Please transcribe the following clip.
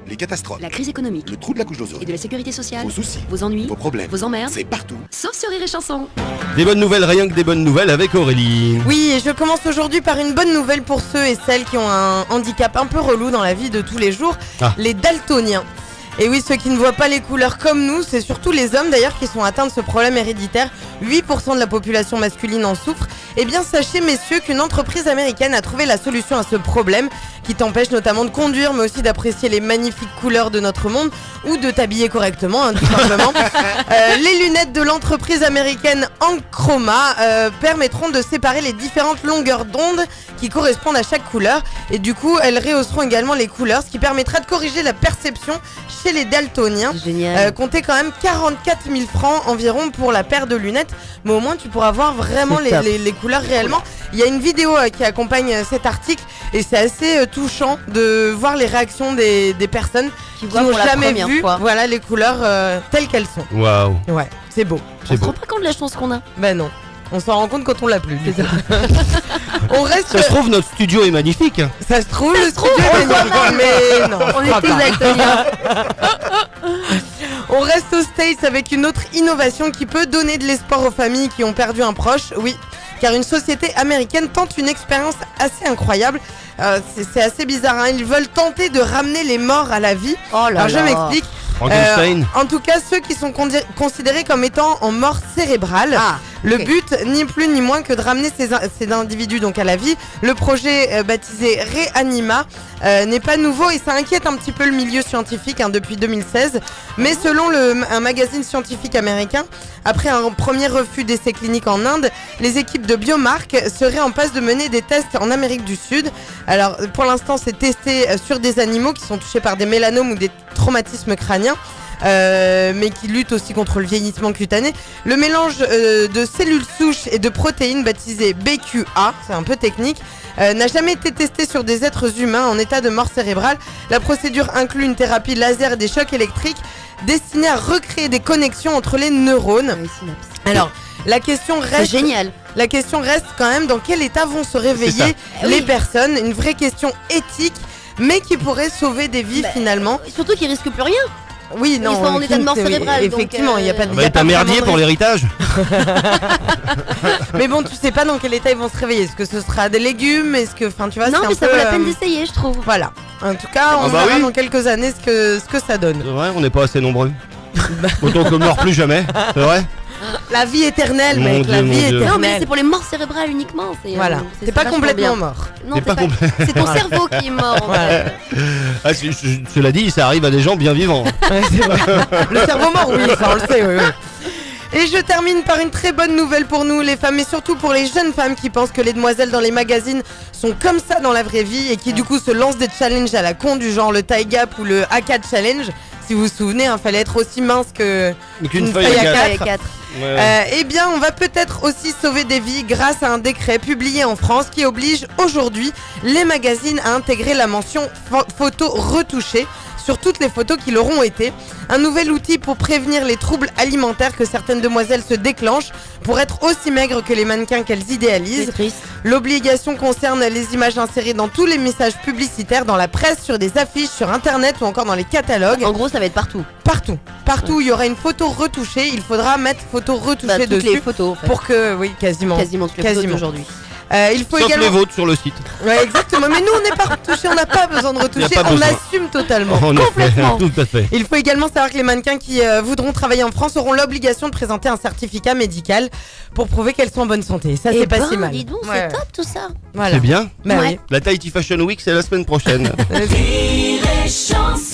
Les catastrophes. La crise économique. Le trou de la couche d'ozone. Et de la sécurité sociale. Vos soucis. Vos ennuis. Vos problèmes. Vos emmerdes. C'est partout. Sauf sur Rire et Chanson. Des bonnes nouvelles, rien que des bonnes nouvelles avec Aurélie. Oui, et je commence aujourd'hui par une bonne nouvelle pour ceux et celles qui ont un handicap un peu relou dans la vie de tous les jours, les daltoniens. Et oui, ceux qui ne voient pas les couleurs comme nous, c'est surtout les hommes d'ailleurs qui sont atteints de ce problème héréditaire. 8% de la population masculine en souffre. Eh bien, sachez messieurs qu'une entreprise américaine a trouvé la solution à ce problème qui t'empêche notamment de conduire, mais aussi d'apprécier les magnifiques couleurs de notre monde ou de t'habiller correctement, tout simplement. Les lunettes de l'entreprise américaine Anchroma permettront de séparer les différentes longueurs d'onde qui correspondent à chaque couleur. Et du coup, elles rehausseront également les couleurs, ce qui permettra de corriger la perception chez les daltoniens. Génial. Comptez quand même 44 000 francs environ pour la paire de lunettes, mais au moins tu pourras voir vraiment les couleurs réellement. Il y a une vidéo qui accompagne cet article et c'est assez touchant de voir les réactions des personnes qui n'ont jamais vu les couleurs telles qu'elles sont. Waouh. Ouais, c'est beau. On se rend pas compte de la chance qu'on a. Ben non. On s'en rend compte quand on l'a plus. On reste. Ça se trouve, notre studio est magnifique. Ça se trouve, le studio est magnifique, mais non. On est daltoniens. On reste aux States avec une autre innovation qui peut donner de l'espoir aux familles qui ont perdu un proche. Oui, car une société américaine tente une expérience assez incroyable. C'est assez bizarre, hein. Ils veulent tenter de ramener les morts à la vie. Alors je m'explique. En tout cas, ceux qui sont considérés comme étant en mort cérébrale. Le but, ni plus ni moins que de ramener ces individus donc à la vie. Le projet baptisé Reanima n'est pas nouveau et ça inquiète un petit peu le milieu scientifique depuis 2016. Mais selon un magazine scientifique américain, après un premier refus d'essais cliniques en Inde, les équipes de Biomark seraient en passe de mener des tests en Amérique du Sud. Alors pour l'instant, c'est testé sur des animaux qui sont touchés par des mélanomes ou des traumatismes crâniens. Mais qui lutte aussi contre le vieillissement cutané. Le mélange de cellules souches et de protéines baptisé BQA, c'est un peu technique, n'a jamais été testé sur des êtres humains en état de mort cérébrale. La procédure inclut une thérapie laser et des chocs électriques destinés à recréer des connexions entre les neurones. Alors, la question reste... C'est génial. La question reste quand même dans quel état vont se réveiller les personnes. Une vraie question éthique, mais qui pourrait sauver des vies finalement. Surtout qu'ils risquent plus rien. Oui, non, ils sont en état de mort cérébrale. Effectivement, il n'y a pas de. On va être un merdier pour l'héritage. Mais bon, tu sais pas dans quel état ils vont se réveiller. Est-ce que ce sera des légumes? Est-ce que, enfin, tu vois, non, mais ça vaut la peine d'essayer, je trouve. Voilà. En tout cas, on verra dans quelques années ce que ça donne. C'est vrai, on n'est pas assez nombreux. Autant que meurt plus jamais, c'est vrai. La vie éternelle, mec, la vie éternelle. Non, mais c'est pour les morts cérébrales uniquement. Voilà, t'es pas complètement mort. Non, c'est ton cerveau qui est mort. En fait. Cela dit, ça arrive à des gens bien vivants. Ouais, c'est vrai. Le cerveau mort, oui, ça on le sait, oui. Et je termine par une très bonne nouvelle pour nous les femmes et surtout pour les jeunes femmes qui pensent que les demoiselles dans les magazines sont comme ça dans la vraie vie et qui du coup se lancent des challenges à la con du genre le tie gap ou le A4 challenge. Si vous vous souvenez, fallait être aussi mince qu'une feuille à 4. Eh bien, on va peut-être aussi sauver des vies grâce à un décret publié en France qui oblige aujourd'hui les magazines à intégrer la mention photo retouchée sur toutes les photos qui leur ont été. Un nouvel outil pour prévenir les troubles alimentaires que certaines demoiselles se déclenchent pour être aussi maigres que les mannequins qu'elles idéalisent. C'est triste. L'obligation concerne les images insérées dans tous les messages publicitaires, dans la presse, sur des affiches, sur internet ou encore dans les catalogues. En gros, ça va être partout. Partout, il y aura une photo retouchée. Il faudra mettre photo retouchée toutes dessus. les photos, en fait. Pour que, oui, quasiment toutes les photos d'aujourd'hui. Il faut Sauf également... les vôtres sur le site. Ouais, exactement. Mais nous, on n'est pas retouchés, on n'a pas besoin de retoucher, on assume totalement. Complètement. Tout à fait. Il faut également savoir que les mannequins qui voudront travailler en France auront l'obligation de présenter un certificat médical pour prouver qu'elles sont en bonne santé. Ça, c'est pas si mal. Dis donc, c'est top tout ça. Voilà. C'est bien. Bah, oui. La Tahiti Fashion Week, c'est la semaine prochaine. Rire et Chanson.